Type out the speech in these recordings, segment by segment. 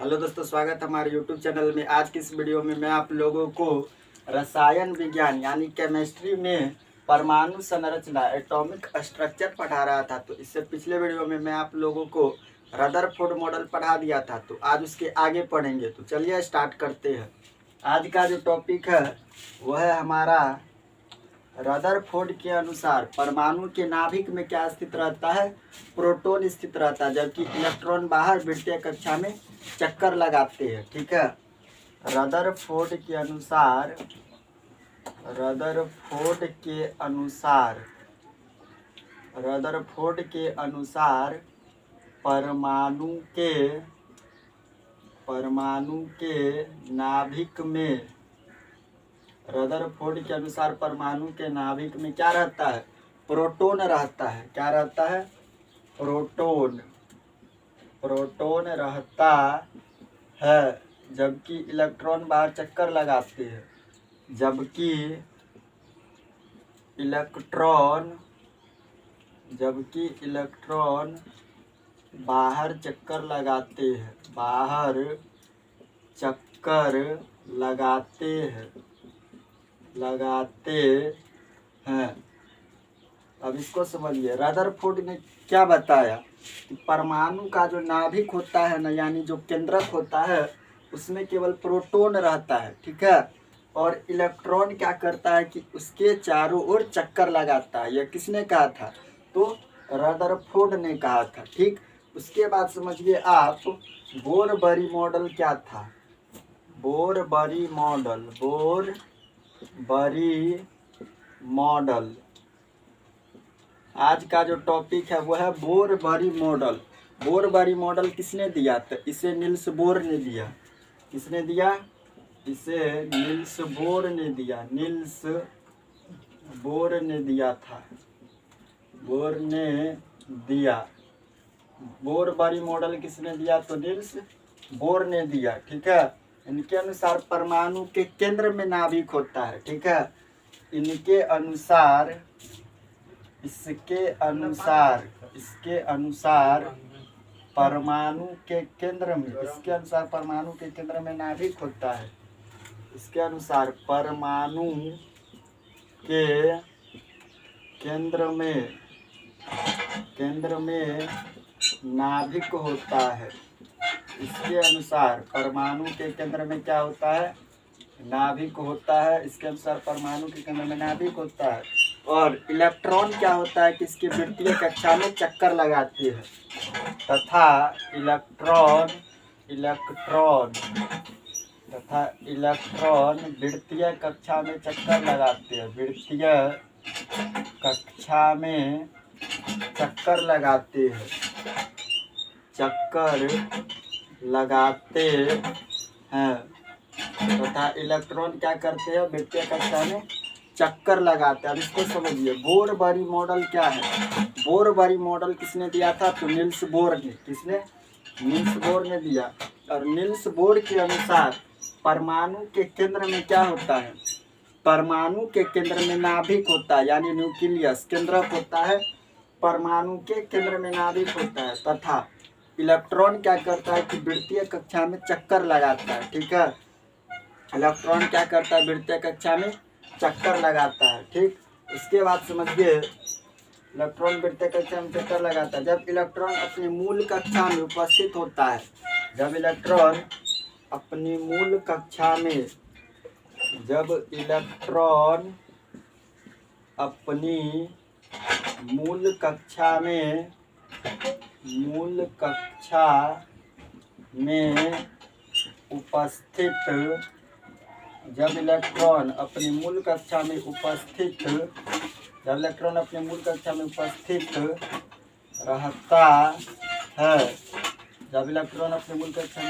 Hello दोस्तों, स्वागत है हमारे यूट्यूब चैनल में। आज की इस वीडियो में मैं आप लोगों को रसायन विज्ञान यानी केमिस्ट्री में परमाणु संरचना एटॉमिक स्ट्रक्चर पढ़ा रहा था। तो इससे पिछले वीडियो में मैं आप लोगों को रदरफोर्ड मॉडल पढ़ा दिया था, तो आज उसके आगे पढ़ेंगे। तो चलिए स्टार्ट करते हैं। आज का जो टॉपिक है वह है हमारा रदरफोर्ड के अनुसार परमाणु के नाभिक में क्या स्थित रहता है? प्रोटॉन स्थित रहता है, जबकि इलेक्ट्रॉन बाहर वृत्तीय कक्षा में चक्कर लगाते हैं। ठीक है। रदरफोर्ड के अनुसार रदरफोर्ड के अनुसार परमाणु के नाभिक में रदरफोर्ड के अनुसार परमाणु के नाभिक में क्या रहता है? प्रोटॉन रहता है। क्या रहता है? प्रोटॉन रहता है, जबकि इलेक्ट्रॉन बाहर चक्कर लगाते हैं। जबकि इलेक्ट्रॉन बाहर चक्कर लगाते हैं। अब इसको समझिए। रदरफोर्ड ने क्या बताया कि परमाणु का जो नाभिक होता है ना, यानी जो केंद्रक होता है, उसमें केवल प्रोटॉन रहता है। ठीक है। और इलेक्ट्रॉन क्या करता है कि उसके चारों ओर चक्कर लगाता है। यह किसने कहा था? तो रदरफोर्ड ने कहा था। ठीक। उसके बाद समझिए आप, बोरबरी मॉडल क्या था? बोरबरी मॉडल आज का जो टॉपिक है वो है बोरबरी मॉडल। बोरबरी मॉडल किसने दिया? तो इसे नील्स बोर ने दिया। किसने दिया? इसे नील्स बोर ने दिया था। बोरबरी मॉडल किसने दिया? तो नील्स बोर ने दिया। ठीक है। इनके अनुसार परमाणु के केंद्र में नाभिक होता है। ठीक है। इसके अनुसार परमाणु के केंद्र में नाभिक होता है। इसके अनुसार परमाणु के केंद्र में नाभिक होता है। इसके अनुसार परमाणु के केंद्र में क्या होता है? नाभिक होता है। इसके अनुसार परमाणु के केंद्र में नाभिक होता है। और इलेक्ट्रॉन क्या होता है कि इसकी वृत्तीय कक्षा में चक्कर लगाते हैं, तथा इलेक्ट्रॉन वृत्तीय कक्षा में चक्कर लगाते हैं। तथा इलेक्ट्रॉन क्या करते हैं? वृत्तीय कक्षा में चक्कर लगाते हैं। अब इसको समझिए। बोरबरी मॉडल क्या है? बोरबरी मॉडल किसने दिया था? तो नील्स बोर ने। किसने? नील्स बोर ने दिया। और नील्स बोर के अनुसार परमाणु के केंद्र में क्या होता है? परमाणु के केंद्र में नाभिक होता है, यानी न्यूक्लियस केंद्रक होता है। परमाणु के केंद्र में नाभिक होता है, तथा इलेक्ट्रॉन क्या करता है कि वृत्तीय कक्षा में चक्कर लगाता है। ठीक है। इलेक्ट्रॉन क्या करता है? वृत्तीय कक्षा में चक्कर लगाता है। ठीक। उसके बाद समझिए, इलेक्ट्रॉन वृत्तीय कक्षा में चक्कर लगाता है। जब इलेक्ट्रॉन अपनी मूल कक्षा में उपस्थित होता है, जब इलेक्ट्रॉन अपनी मूल कक्षा में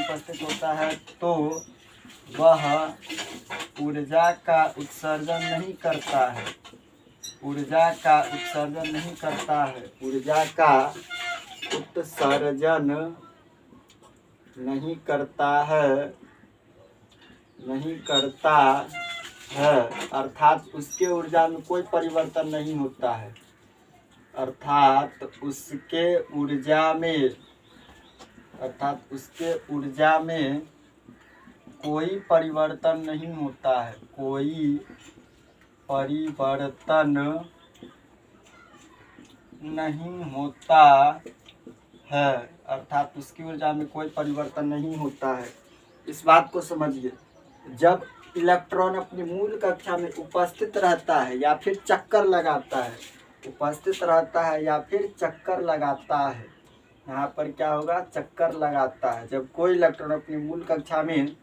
उपस्थित होता है, तो वह ऊर्जा का उत्सर्जन नहीं करता है। ऊर्जा का उत्सर्जन नहीं करता है। अर्थात उसके ऊर्जा में कोई परिवर्तन नहीं होता है। अर्थात उसके ऊर्जा में कोई परिवर्तन नहीं होता है, कोई परिवर्तन नहीं होता है, अर्थात उसकी ऊर्जा में कोई परिवर्तन नहीं होता है। इस बात को समझिए, जब इलेक्ट्रॉन अपनी मूल कक्षा में उपस्थित रहता है या फिर चक्कर लगाता है, उपस्थित रहता है या फिर चक्कर लगाता है, यहाँ पर क्या होगा, चक्कर लगाता है। जब कोई इलेक्ट्रॉन अपनी मूल कक्षा में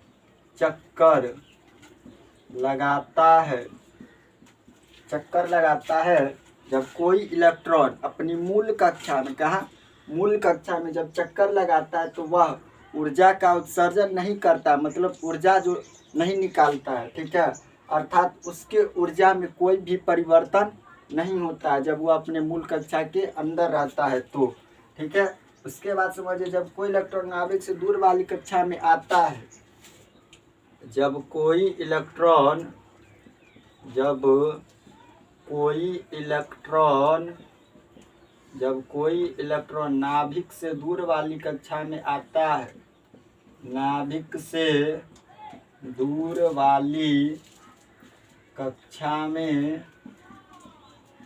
चक्कर लगाता है, चक्कर लगाता है, जब कोई इलेक्ट्रॉन अपनी मूल कक्षा में, कहा मूल कक्षा में जब चक्कर लगाता है तो वह ऊर्जा का उत्सर्जन नहीं करता, मतलब ऊर्जा जो नहीं निकालता है, ठीक है, अर्थात उसके ऊर्जा में कोई भी परिवर्तन नहीं होता है जब वह अपने मूल कक्षा के अंदर रहता है तो, ठीक है। उसके बाद समझिए, जब कोई इलेक्ट्रॉन नाभिक से दूर वाली कक्षा में आता है, जब कोई इलेक्ट्रॉन नाभिक से दूर वाली कक्षा में आता है, नाभिक से दूर वाली कक्षा में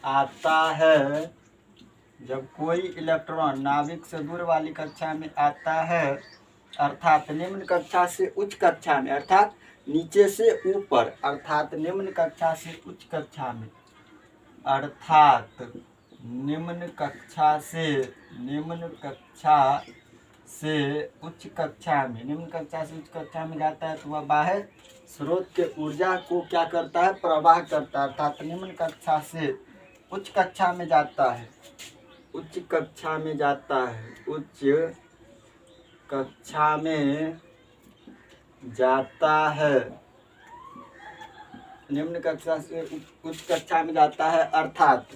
आता है, जब कोई इलेक्ट्रॉन नाभिक से दूर वाली कक्षा में आता है, अर्थात निम्न कक्षा से उच्च कक्षा में, अर्थात नीचे से ऊपर, अर्थात निम्न कक्षा से उच्च कक्षा में, अर्थात निम्न कक्षा से उच्च कक्षा में जाता है तो वह बाह्य स्रोत के ऊर्जा को क्या करता है, प्रवाह करता है, अर्थात निम्न कक्षा से उच्च कक्षा में जाता है, उच्च कक्षा में जाता है, उच्च कक्षा में जाता है, निम्न कक्षा से उच्च कक्षा में जाता है, अर्थात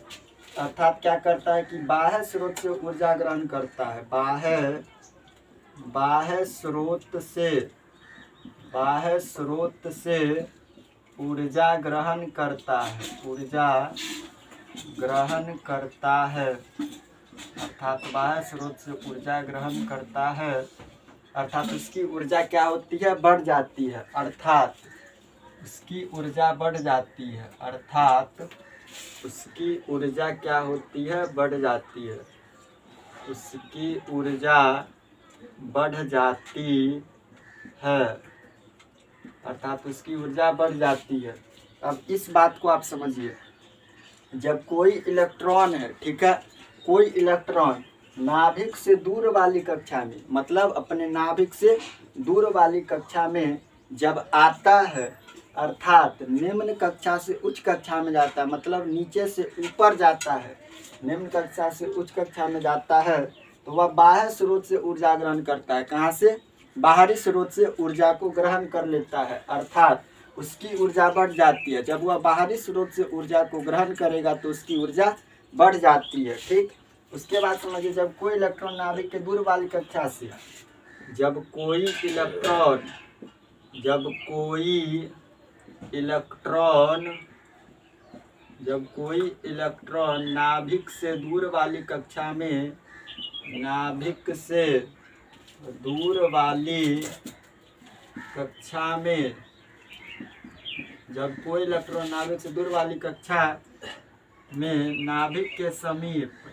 क्या करता है कि बाह्य स्रोत से ऊर्जा ग्रहण करता है, बाह्य स्रोत से ऊर्जा ग्रहण करता है, अर्थात बाह्य स्रोत से ऊर्जा ग्रहण करता है, अर्थात उसकी ऊर्जा क्या होती है, बढ़ जाती है, अर्थात उसकी ऊर्जा बढ़ जाती है, अर्थात उसकी ऊर्जा क्या होती है, बढ़ जाती है, उसकी ऊर्जा बढ़ जाती है, अर्थात उसकी ऊर्जा बढ़ जाती है। अब इस बात को आप समझिए, जब कोई इलेक्ट्रॉन है, ठीक है, कोई इलेक्ट्रॉन नाभिक से दूर वाली कक्षा में, मतलब अपने नाभिक से दूर वाली कक्षा में जब आता है, अर्थात निम्न कक्षा से उच्च कक्षा में जाता है, मतलब नीचे से ऊपर जाता है, निम्न कक्षा से उच्च कक्षा में जाता है, तो वह बाह्य स्रोत से ऊर्जा ग्रहण करता है। कहाँ से, बाहरी स्रोत से ऊर्जा को ग्रहण कर लेता है, अर्थात उसकी ऊर्जा बढ़ जाती है। जब वह बाहरी स्रोत से ऊर्जा को ग्रहण करेगा तो उसकी ऊर्जा बढ़ जाती है, ठीक। उसके बाद समझिए, जब कोई इलेक्ट्रॉन नाभिक के दूर वाली कक्षा से, जब कोई इलेक्ट्रॉन नाभिक से दूर वाली कक्षा में, जब कोई इलेक्ट्रॉन नाभिक से दूर वाली कक्षा में नाभिक के समीप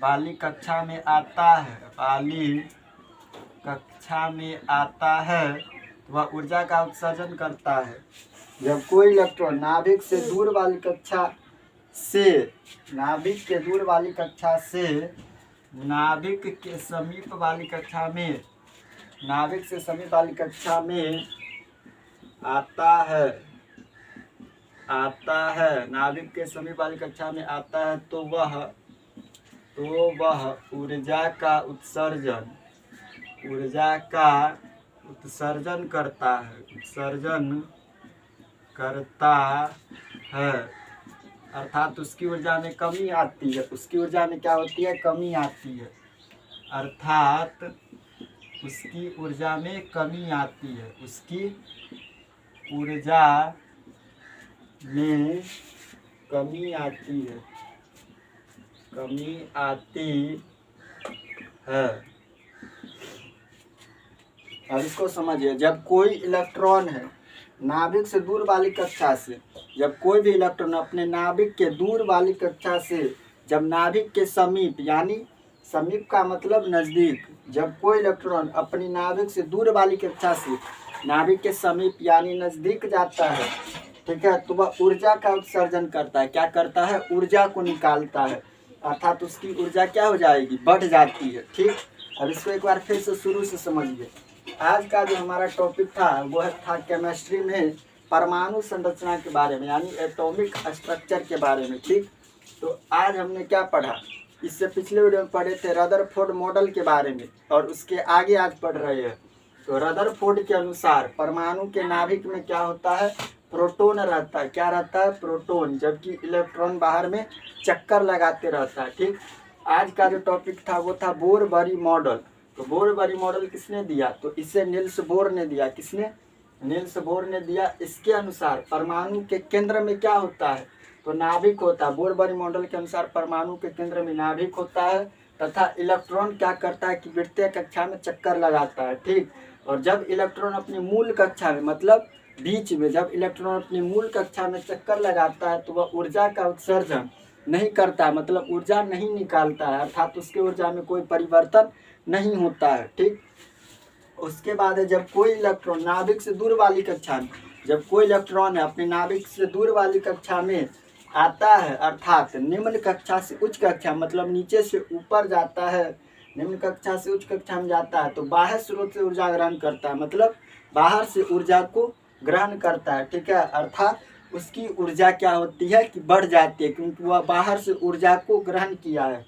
वाली कक्षा में आता है, तो वह ऊर्जा का उत्सर्जन करता है। जब कोई इलेक्ट्रॉन नाभिक के दूर वाली कक्षा से नाभिक के समीप वाली कक्षा में आता है, नाभिक के समीप वाली कक्षा में आता है, तो वह ऊर्जा का उत्सर्जन करता है, अर्थात उसकी ऊर्जा में कमी आती है, उसकी ऊर्जा में क्या होती है, कमी आती है, अर्थात उसकी ऊर्जा में कमी आती है, उसकी ऊर्जा में कमी आती है, कमी आती है। अब इसको समझिए, जब कोई इलेक्ट्रॉन है नाभिक से दूर वाली कक्षा से, जब कोई भी इलेक्ट्रॉन अपने नाभिक के दूर वाली कक्षा से जब नाभिक के समीप, यानी समीप का मतलब नज़दीक, जब कोई इलेक्ट्रॉन अपनी नाभिक से दूर वाली कक्षा से नाभिक के समीप यानी नज़दीक जाता है, ठीक है, तो वह ऊर्जा का उत्सर्जन करता है। क्या करता है? ऊर्जा को निकालता है, अर्थात उसकी ऊर्जा क्या हो जाएगी? बढ़ जाती है। ठीक, अब इसको एक बार फिर से शुरू से समझिए। आज का जो हमारा टॉपिक था वह था केमिस्ट्री में परमाणु संरचना के बारे में, यानी एटॉमिक स्ट्रक्चर के बारे में। ठीक, तो आज हमने क्या पढ़ा? इससे पिछले वीडियो में पढ़े थे रदरफोर्ड मॉडल के बारे में, और उसके आगे आज पढ़ रहे हैं। तो रदरफोर्ड के अनुसार परमाणु के नाभिक में क्या होता है? प्रोटॉन रहता है। क्या रहता है? प्रोटॉन, जबकि इलेक्ट्रॉन बाहर में चक्कर लगाते रहता है। ठीक, आज का जो टॉपिक था वो था बोर बरी मॉडल। तो बोर बरी मॉडल किसने दिया? तो इसे नील्स बोर ने दिया। किसने? नील्स बोर ने दिया। इसके अनुसार परमाणु के केंद्र में क्या होता है? तो नाभिक होता है। बोर बरी मॉडल के अनुसार परमाणु के केंद्र में नाभिक होता है, तथा इलेक्ट्रॉन क्या करता है कि वृत्तीय कक्षा में चक्कर लगाता है। ठीक, और जब इलेक्ट्रॉन अपनी मूल कक्षा में, मतलब बीच में, जब इलेक्ट्रॉन अपनी मूल कक्षा में चक्कर लगाता है तो वह ऊर्जा का उत्सर्जन नहीं करता, मतलब ऊर्जा नहीं निकालता है, अर्थात उसके ऊर्जा में कोई परिवर्तन नहीं होता है। ठीक, उसके बाद है जब कोई इलेक्ट्रॉन नाभिक से दूर वाली कक्षा में, जब कोई इलेक्ट्रॉन है अपने नाभिक से दूर वाली कक्षा में आता है, अर्थात निम्न कक्षा से उच्च कक्षा, मतलब नीचे से ऊपर जाता है, निम्न कक्षा से उच्च कक्षा में जाता है, तो बाह्य स्रोत से ऊर्जा ग्रहण करता है, मतलब बाहर से ऊर्जा को ग्रहण करता है। ठीक है, अर्थात उसकी ऊर्जा क्या होती है कि बढ़ जाती है, क्योंकि वह बाहर से ऊर्जा को ग्रहण किया है।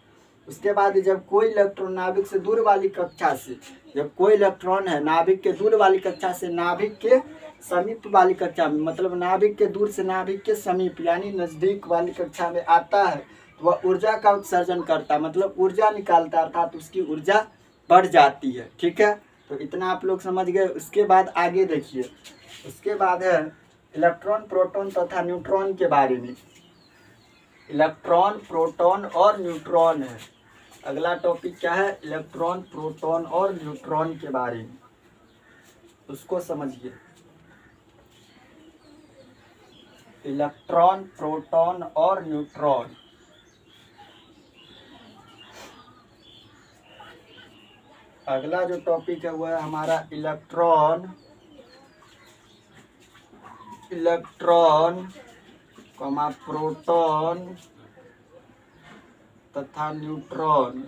उसके बाद जब कोई इलेक्ट्रॉन नाभिक से दूर वाली कक्षा से, जब कोई इलेक्ट्रॉन है नाभिक के दूर वाली कक्षा से नाभिक के समीप वाली कक्षा में, मतलब नाभिक के दूर से नाभिक के समीप यानी नज़दीक वाली कक्षा में आता है, तो वह ऊर्जा का उत्सर्जन करता है, मतलब ऊर्जा निकालता है, अर्थात उसकी ऊर्जा बढ़ जाती है। ठीक है, तो इतना आप लोग समझ गए। उसके बाद आगे देखिए, उसके बाद है इलेक्ट्रॉन, प्रोटॉन तथा न्यूट्रॉन के बारे में। इलेक्ट्रॉन, प्रोटॉन और न्यूट्रॉन है। अगला टॉपिक क्या है? इलेक्ट्रॉन, प्रोटॉन और न्यूट्रॉन के बारे में, उसको समझिए। इलेक्ट्रॉन, प्रोटॉन और न्यूट्रॉन। अगला जो टॉपिक है वह है हमारा इलेक्ट्रॉन, इलेक्ट्रॉन, प्रोटॉन तथा न्यूट्रॉन,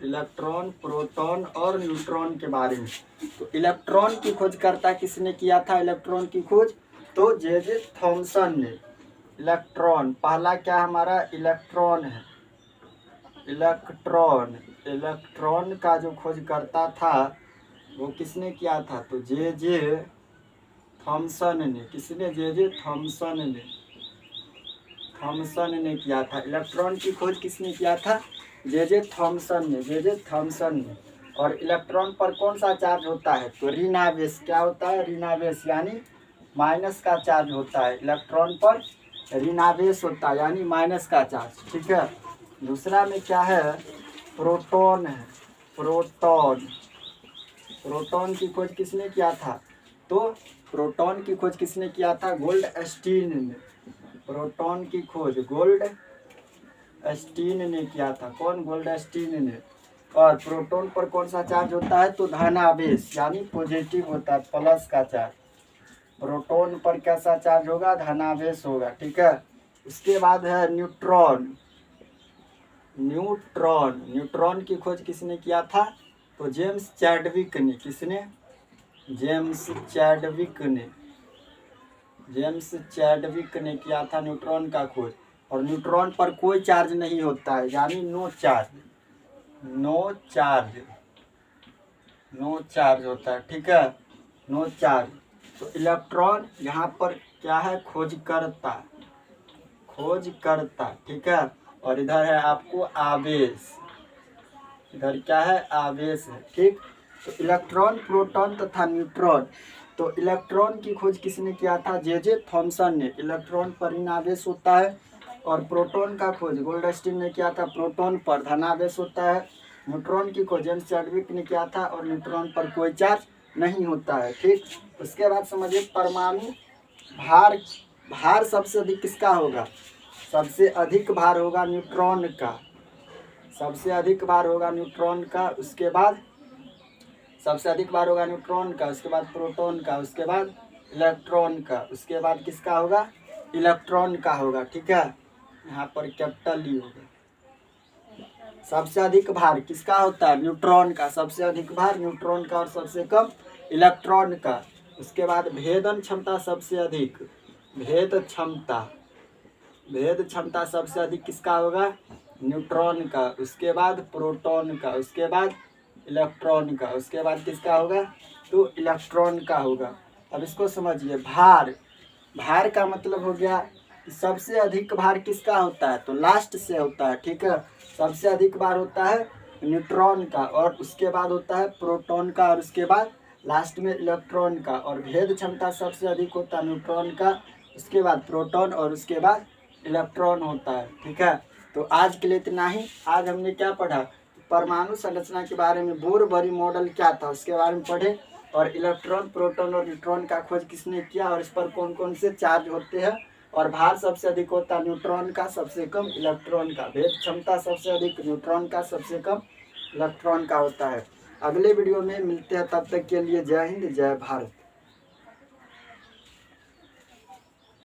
इलेक्ट्रॉन, प्रोटॉन और न्यूट्रॉन के बारे में। तो इलेक्ट्रॉन की खोजकर्ता किसने किया था? इलेक्ट्रॉन की खोज तो जे थॉमसन ने। इलेक्ट्रॉन, पहला क्या हमारा इलेक्ट्रॉन है, इलेक्ट्रॉन का जो खोजकर्ता था वो किसने किया था? तो जे थॉमसन ने। किसने? जे थॉमसन ने किया था। इलेक्ट्रॉन की खोज किसने किया था? जे थॉमसन ने। और इलेक्ट्रॉन पर कौन सा चार्ज होता है? तो ऋण आवेश। क्या होता है? ऋण आवेश, यानी माइनस का चार्ज होता है। इलेक्ट्रॉन पर ऋण आवेश होता है, यानी माइनस का चार्ज। ठीक है, दूसरा में क्या है? प्रोटॉन है। प्रोटॉन की खोज किसने किया था? तो प्रोटॉन की खोज किसने किया था? गोल्डस्टीन ने। प्रोटॉन की खोज गोल्डस्टीन ने किया था। कौन? गोल्डस्टीन ने। और प्रोटॉन पर कौन सा चार्ज होता है? तो धनावेश, यानी पॉजिटिव होता है, प्लस का चार्ज। प्रोटॉन पर कैसा चार्ज होगा? धनावेश होगा। ठीक है, उसके बाद है न्यूट्रॉन। न्यूट्रॉन की खोज किसने किया था? तो जेम्स चैडविक ने। किसने? जेम्स चैडविक ने किया था न्यूट्रॉन का खोज। और न्यूट्रॉन पर कोई चार्ज नहीं होता है, यानी नो चार्ज होता है। ठीक है, नो चार्ज। तो इलेक्ट्रॉन यहाँ पर क्या है? खोजकर्ता। ठीक है, और इधर है आपको आवेश। इधर क्या है? आवेश है। ठीक, तो इलेक्ट्रॉन, प्रोटॉन तथा न्यूट्रॉन। तो तो इलेक्ट्रॉन की खोज किसने किया था? जे थॉमसन ने। इलेक्ट्रॉन पर ऋण आवेश होता है। और प्रोटॉन का खोज गोल्डस्टीन ने किया था, प्रोटॉन पर धनावेश होता है। न्यूट्रॉन की खोज जेम्स चैडविक ने किया था और न्यूट्रॉन पर कोई चार्ज नहीं होता है। ठीक, उसके बाद समझिए परमाणु भार। भार सबसे अधिक किसका होगा? सबसे अधिक भार होगा न्यूट्रॉन का। सबसे अधिक भार होगा न्यूट्रॉन का, उसके बाद सबसे अधिक बार होगा न्यूट्रॉन का, उसके बाद प्रोटॉन का, उसके बाद इलेक्ट्रॉन का, उसके बाद किसका होगा? इलेक्ट्रॉन का होगा। ठीक है, यहाँ पर कैपिटल ई होगा। सबसे अधिक भार किसका होता है? न्यूट्रॉन का। सबसे अधिक भार न्यूट्रॉन का और सबसे कम इलेक्ट्रॉन का। उसके बाद भेदन क्षमता सबसे अधिक, भेद क्षमता सबसे अधिक किसका होगा? न्यूट्रॉन का। उसके बाद प्रोटॉन का, उसके बाद इलेक्ट्रॉन का, उसके बाद किसका होगा? तो इलेक्ट्रॉन का होगा। अब इसको समझिए, भार। भार का मतलब हो गया कि सबसे अधिक भार किसका होता है? तो लास्ट से होता है। ठीक है, सबसे अधिक भार होता है न्यूट्रॉन का और उसके बाद होता है प्रोटॉन का और उसके बाद लास्ट में इलेक्ट्रॉन का। और भेद क्षमता सबसे अधिक होता है न्यूट्रॉन का, उसके बाद प्रोटॉन और उसके बाद इलेक्ट्रॉन होता है। ठीक है, तो आज के लिए इतना ही। आज हमने क्या पढ़ा? परमाणु संरचना के बारे में, बोर बरी मॉडल क्या था उसके बारे में पढ़े, और इलेक्ट्रॉन, प्रोटॉन और न्यूट्रॉन का खोज किसने किया और इस पर कौन कौन से चार्ज होते हैं। और भार सबसे अधिक होता है न्यूट्रॉन का, सबसे कम इलेक्ट्रॉन का। भेद क्षमता सबसे अधिक न्यूट्रॉन का, सबसे कम इलेक्ट्रॉन का होता है। अगले वीडियो में मिलते हैं, तब तक के लिए जय हिंद, जय भारत।